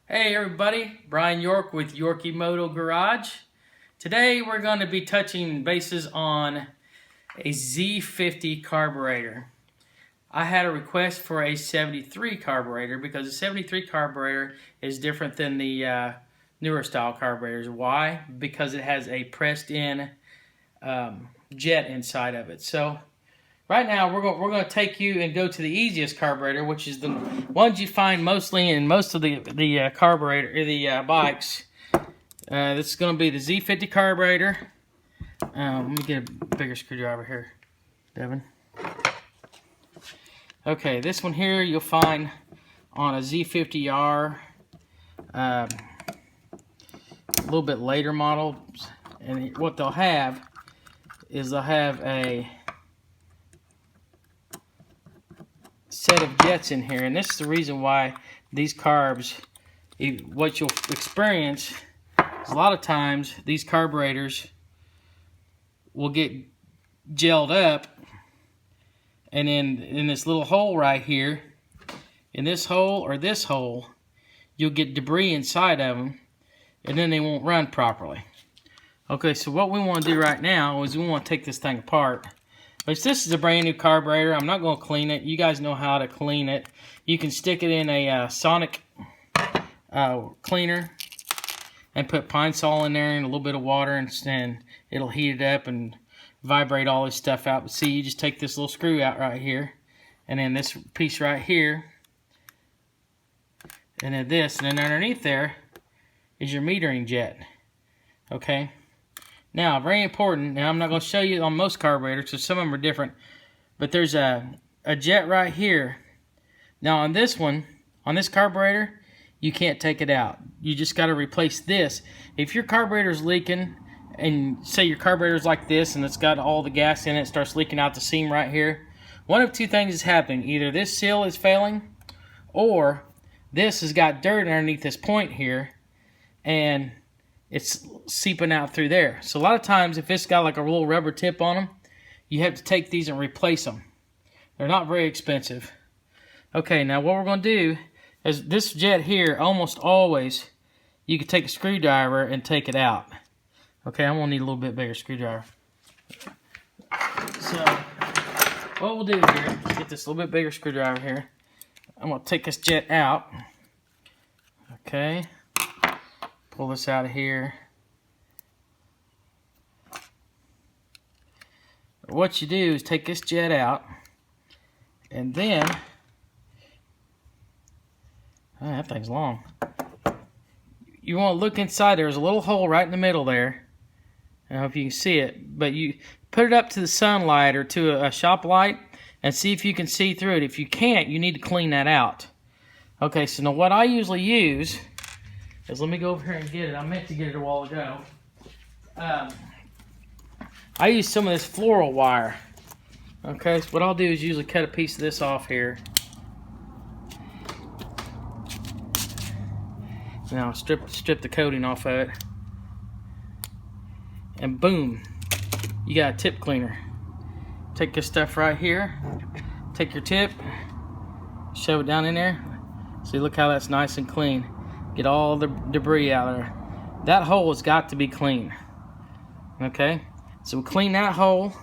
Hey everybody, Brian York with Yorkie Moto Garage. Today we're going to be touching bases on a Z50 carburetor. I had a request for a 73 carburetor because the 73 carburetor is different than the newer style carburetors. Why? Because it has a pressed in jet inside of it. So right now, we're going to take you and go to the easiest carburetor, which is the ones you find mostly in most of the bikes. This is going to be the Z50 carburetor. Let me get a bigger screwdriver here, Devin. Okay, this one here you'll find on a Z50R, a little bit later model, and what they'll have is a set of jets in here, and this is the reason why these carbs, what you'll experience is a lot of times these carburetors will get gelled up, and then in this little hole right here, in this hole or this hole, you'll get debris inside of them, and then they won't run properly. Okay, so what we want to do right now is we want to take this thing apart. Which this is a brand new carburetor. I'm not going to clean it. You guys know how to clean it. You can stick it in a sonic cleaner and put Pine Sol in there and a little bit of water, and it'll heat it up and vibrate all this stuff out. But see, you just take this little screw out right here, and then this piece right here, and then this, and then underneath there is your metering jet. Okay. Now, very important, now I'm not going to show you on most carburetors because some of them are different, but there's a jet right here. Now on this one, on this carburetor, you can't take it out. You just got to replace this. If your carburetor is leaking, and say your carburetor is like this and it's got all the gas in it, starts leaking out the seam right here, one of two things is happening. Either this seal is failing, or this has got dirt underneath this point here, and it's seeping out through there. So a lot of times, if it's got like a little rubber tip on them, you have to take these and replace them. They're not very expensive. Okay, now what we're going to do is this jet here, almost always, you can take a screwdriver and take it out. Okay, I'm going to need a little bit bigger screwdriver. So what we'll do here, get this little bit bigger screwdriver here. I'm going to take this jet out. Okay. Pull this out of here. What you do is take this jet out, and then, that thing's long. You want to look inside. There's a little hole right in the middle there. I don't know if you can see it, but you put it up to the sunlight or to a shop light and see if you can see through it. If you can't, you need to clean that out. Okay, so now what I usually use is, let me go over here and get it. I meant to get it a while ago. I use some of this floral wire. Okay, so what I'll do is usually cut a piece of this off here. Now strip the coating off of it. And boom, you got a tip cleaner. Take this stuff right here. Take your tip, shove it down in there. See, look how that's nice and clean. Get all the debris out of there. That hole has got to be clean. Okay, so clean that hole,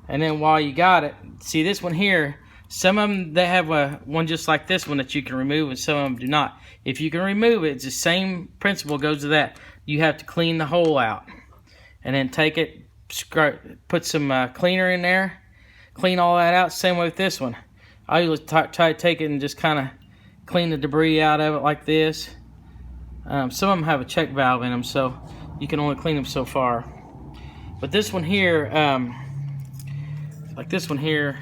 and then while you got it, see this one here, some of them, they have one just like this one that you can remove, and some of them do not. If you can remove it, it's the same principle goes to that. You have to clean the hole out, and then take it, put some cleaner in there, clean all that out. Same way with this one. I usually try to take it and just kind of clean the debris out of it like this. Some of them have a check valve in them, so you can only clean them so far. But this one here, like this one here,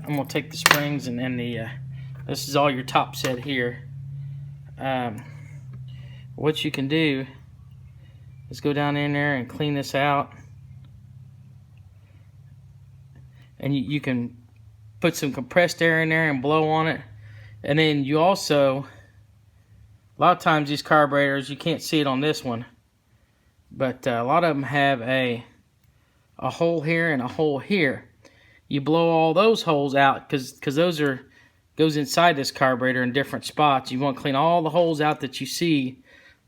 I'm going to take the springs and then this is all your top set here. What you can do is go down in there and clean this out. And you can put some compressed air in there and blow on it. And then you also, a lot of times these carburetors, you can't see it on this one, but a lot of them have a hole here and a hole here. You blow all those holes out because those are goes inside this carburetor in different spots. You want to clean all the holes out that you see,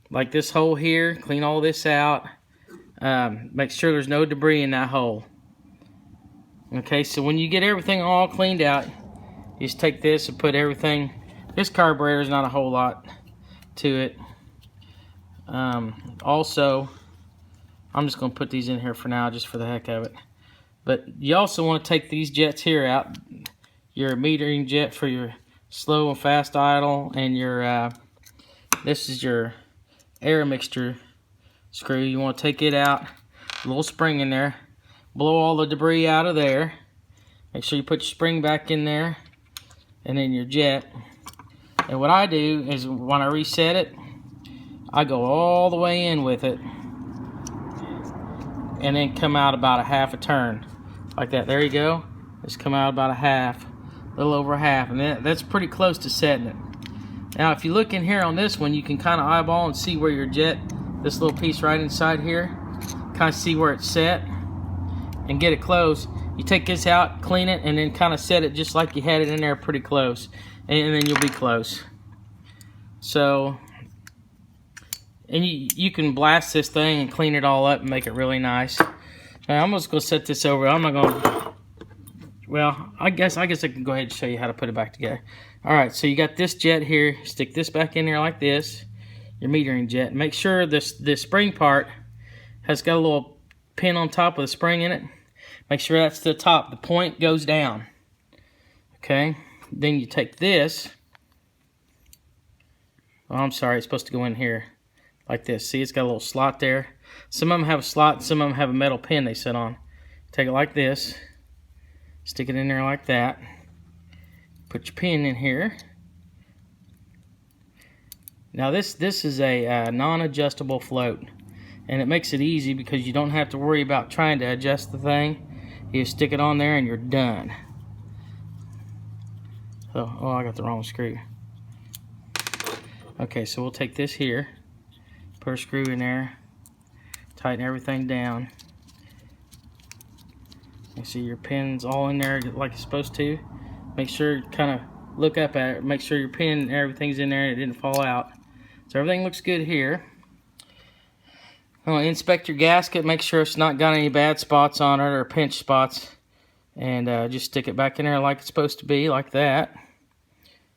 like this hole here. Clean all this out. Make sure there's no debris in that hole. Okay, so when you get everything all cleaned out, you just take this and put everything. This carburetor is not a whole lot to it. Also, I'm just going to put these in here for now just for the heck of it. But you also want to take these jets here out. Your metering jet for your slow and fast idle, and your this is your air mixture screw. You want to take it out, a little spring in there, blow all the debris out of there. Make sure you put your spring back in there, and then your jet. And what I do is when I reset it, I go all the way in with it and then come out about a half a turn like that. There you go. Just come out about a half, a little over a half, and that's pretty close to setting it. Now if you look in here on this one, you can kind of eyeball and see where your jet, this little piece right inside here, kind of see where it's set and get it close. You take this out, clean it, and then kind of set it just like you had it in there pretty close, and then you'll be close. So, and you can blast this thing and clean it all up and make it really nice. Now, I'm just going to set this over. I'm not going to, well, I guess I can go ahead and show you how to put it back together. Alright, so you got this jet here. Stick this back in there like this, your metering jet. Make sure this spring part has got a little pin on top with a spring in it. Make sure that's the top. The point goes down. Okay, then you take this. Oh, I'm sorry, it's supposed to go in here like this. See, it's got a little slot there. Some of them have a slot, some of them have a metal pin they sit on. Take it like this, stick it in there like that. Put your pin in here. Now this is a non-adjustable float, and it makes it easy because you don't have to worry about trying to adjust the thing. You stick it on there and you're done. So, oh, I got the wrong screw. Okay, so we'll take this here, put a screw in there, tighten everything down. You see your pin's all in there like it's supposed to. Make sure you kind of look up at it, make sure your pin and everything's in there and it didn't fall out. So everything looks good here. Inspect your gasket, make sure it's not got any bad spots on it or pinch spots, and just stick it back in there like it's supposed to be, like that.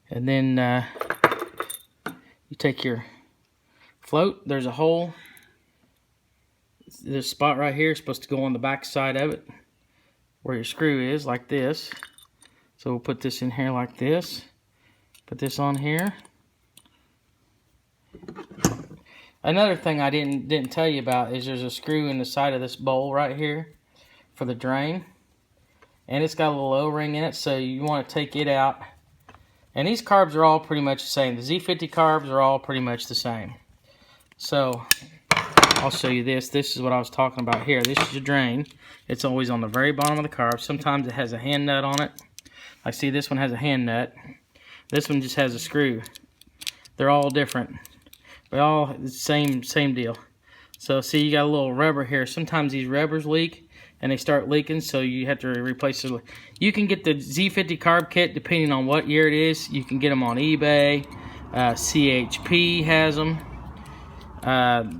And then you take your float, there's a hole, this spot right here is supposed to go on the back side of it where your screw is, like this. So we'll put this in here like this, put this on here. Another thing I didn't tell you about is there's a screw in the side of this bowl right here for the drain, and it's got a little O-ring in it, so you want to take it out. And these carbs are all pretty much the same. The Z50 carbs are all pretty much the same. So I'll show you this. This is what I was talking about here. This is your drain. It's always on the very bottom of the carb. Sometimes it has a hand nut on it. I see this one has a hand nut. This one just has a screw. They're all different. But all the same deal. So see, you got a little rubber here. Sometimes these rubbers leak and they start leaking, so you have to replace it. You can get the Z50 carb kit depending on what year it is. You can get them on eBay. CHP has them.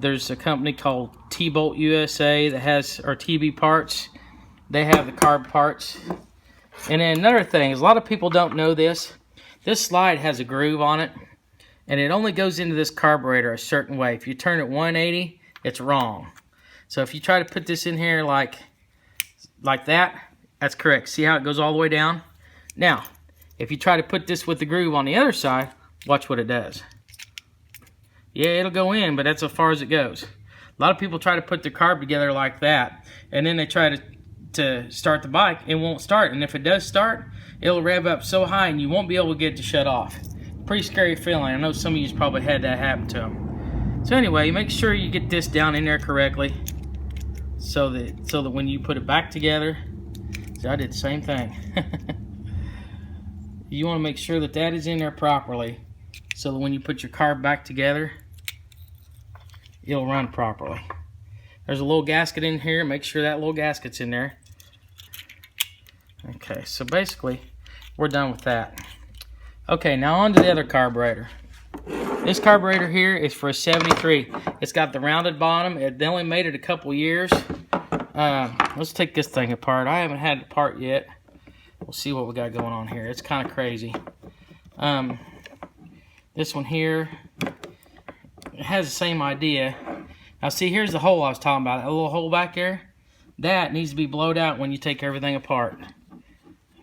There's a company called T-Bolt USA that has, or TB Parts. They have the carb parts. And then another thing is, a lot of people don't know this. This slide has a groove on it, and it only goes into this carburetor a certain way. If you turn it 180, it's wrong. So if you try to put this in here like that, that's correct. See how it goes all the way down? Now, if you try to put this with the groove on the other side, watch what it does. Yeah, it'll go in, but that's as far as it goes. A lot of people try to put the carb together like that, and then they try to start the bike. It won't start, and if it does start, it'll rev up so high and you won't be able to get it to shut off. Pretty scary feeling. I know some of you probably had that happen to them. So anyway, make sure you get this down in there correctly, so that when you put it back together, see, I did the same thing. You want to make sure that that is in there properly, so that when you put your carb back together, it'll run properly. There's a little gasket in here. Make sure that little gasket's in there. Okay, so basically, we're done with that. Okay, now on to the other carburetor. This carburetor here is for a 73. It's got the rounded bottom. They only made it a couple years. Let's take this thing apart. I haven't had it apart yet. We'll see what we got going on here. It's kind of crazy. This one here, it has the same idea. Now see, here's the hole I was talking about. A little hole back there. That needs to be blowed out when you take everything apart.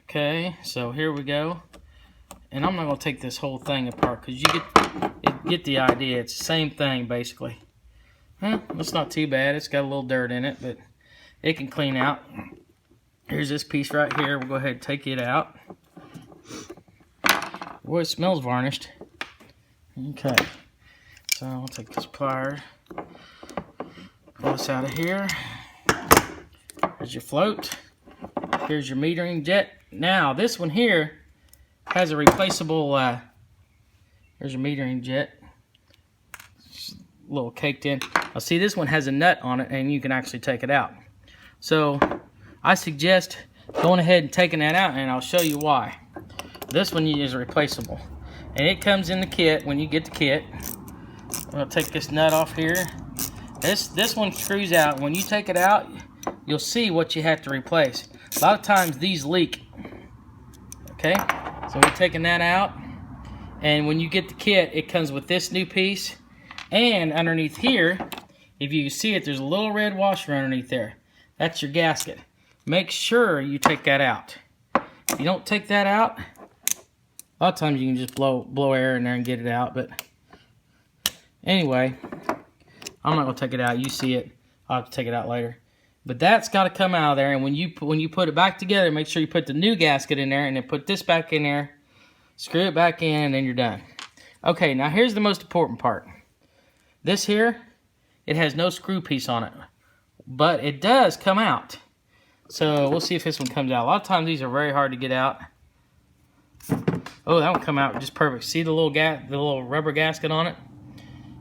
Okay, so here we go. And I'm not going to take this whole thing apart because you get the idea. It's the same thing basically. It's not too bad. It's got a little dirt in it, but it can clean out. Here's this piece right here. We'll go ahead and take it out. Boy, it smells varnished. Okay, so I'll take this pliers. Pull this out of here. There's your float. Here's your metering jet. Now, this one here has a replaceable, there's your metering jet. It's a little caked in. Now see, this one has a nut on it and you can actually take it out. So I suggest going ahead and taking that out, and I'll show you why. This one is replaceable. And it comes in the kit when you get the kit. I'm going to take this nut off here. This one screws out. When you take it out, you'll see what you have to replace. A lot of times these leak. Okay, so we're taking that out. And when you get the kit, it comes with this new piece. And underneath here, if you can see it, there's a little red washer underneath there. That's your gasket. Make sure you take that out. If you don't take that out, a lot of times you can just blow air in there and get it out. But anyway, I'm not going to take it out. You see it. I'll have to take it out later. But that's got to come out of there. And when you put it back together, make sure you put the new gasket in there and then put this back in there. Screw it back in and then you're done. Okay, now here's the most important part. This here, it has no screw piece on it. But it does come out. So we'll see if this one comes out. A lot of times these are very hard to get out. Oh, that one come out just perfect. See the little rubber gasket on it?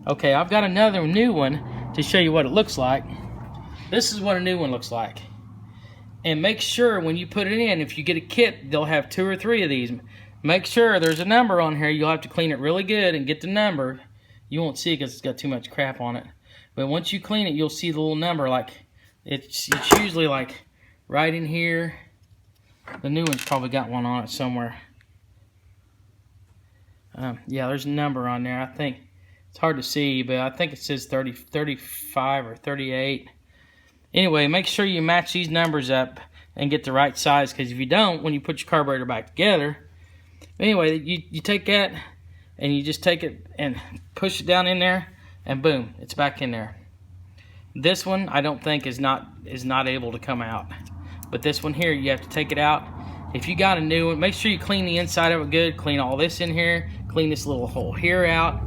Okay, I've got another new one to show you what it looks like. This is what a new one looks like. And make sure when you put it in, if you get a kit, they'll have 2 or 3 of these. Make sure there's a number on here. You'll have to clean it really good and get the number. You won't see it because it's got too much crap on it. But once you clean it, you'll see the little number. Like it's usually like right in here. The new one's probably got one on it somewhere. Yeah, there's a number on there. I think it's hard to see, but I think it says 30, 35 or 38. Anyway, make sure you match these numbers up and get the right size, because if you don't, when you put your carburetor back together, anyway, you take that and you just take it and push it down in there, and boom, it's back in there. This one I don't think is not able to come out, but this one here, you have to take it out. If you got a new one, make sure you clean the inside of it good. Clean all this in here. Clean this little hole here out.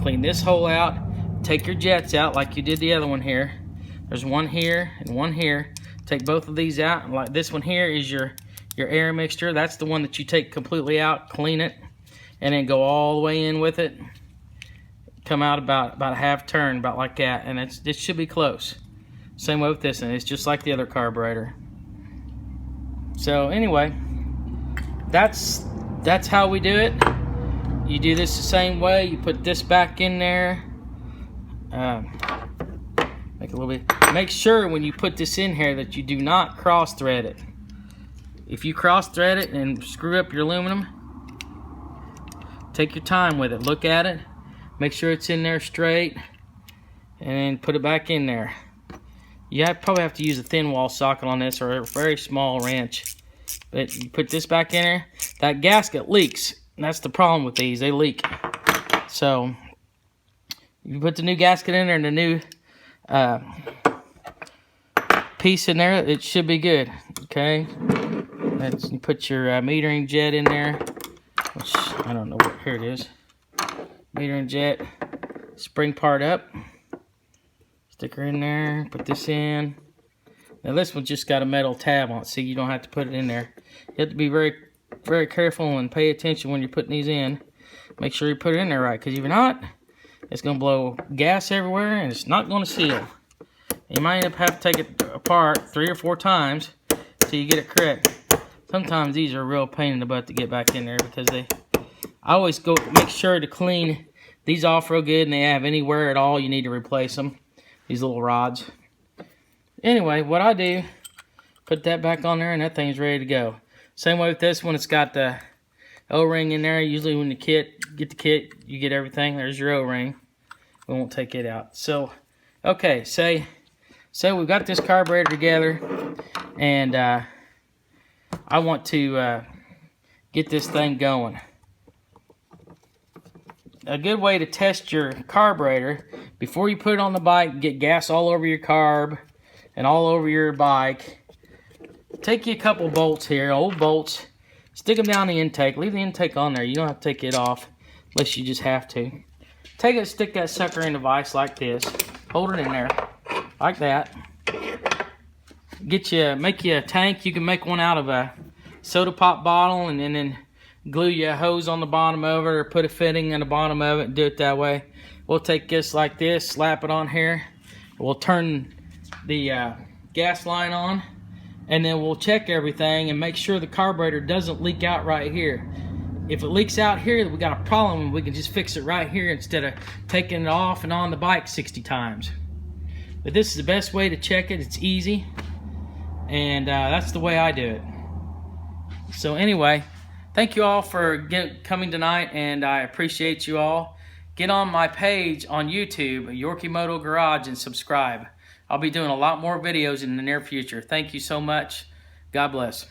Clean this hole out. Take your jets out like you did the other one here. There's one here and one here. Take both of these out. Like this one here is your air mixture. That's the one that you take completely out. Clean it, and then go all the way in with it. Come out about a half turn, about like that, and it should be close. Same way with this one. It's just like the other carburetor. So anyway, that's how we do it. You do this the same way. You put this back in there. Make a little bit. Make sure when you put this in here that you do not cross thread it. If you cross thread it and screw up your aluminum, take your time with it. Look at it. Make sure it's in there straight, and then put it back in there. You probably have to use a thin wall socket on this or a very small wrench. But you put this back in there. That gasket leaks. That's the problem with these. They leak. So you put the new gasket in there and the new piece in there, it should be good. Okay. You put your metering jet in there, which I don't know what. Here it is. Metering jet. Spring part up. Sticker in there. Put this in. Now this one just got a metal tab on it, so you don't have to put it in there. You have to be very, very careful and pay attention when you're putting these in. Make sure you put it in there right, because if you're not, it's going to blow gas everywhere and it's not going to seal. You might end up having to take it apart 3 or 4 times till you get it correct. Sometimes these are a real pain in the butt to get back in there because I always go make sure to clean these off real good, and they have any wear at all, you need to replace them. These little rods. Anyway, what I do, put that back on there, and that thing's ready to go. Same way with this one, it's got the O-ring in there. Usually when get the kit, you get everything. There's your O-ring. We won't take it out. So, okay, say we've got this carburetor together, and I want to get this thing going. A good way to test your carburetor, before you put it on the bike, get gas all over your carb and all over your bike. Take you a couple bolts here, old bolts, stick them down the intake. Leave the intake on there. You don't have to take it off unless you just have to. Take it, stick that sucker in the vise like this. Hold it in there like that. Make you a tank. You can make one out of a soda pop bottle, and then glue you a hose on the bottom of it, or put a fitting in the bottom of it and do it that way. We'll take this like this, slap it on here. We'll turn the gas line on, and then we'll check everything and make sure the carburetor doesn't leak out right here. If it leaks out here, we got a problem. We can just fix it right here instead of taking it off and on the bike 60 times. But this is the best way to check it. It's easy, and that's the way I do it. So anyway, thank you all for coming tonight, and I appreciate you all. Get on my page on YouTube, Yorkie Moto Garage, and subscribe. I'll be doing a lot more videos in the near future. Thank you so much. God bless.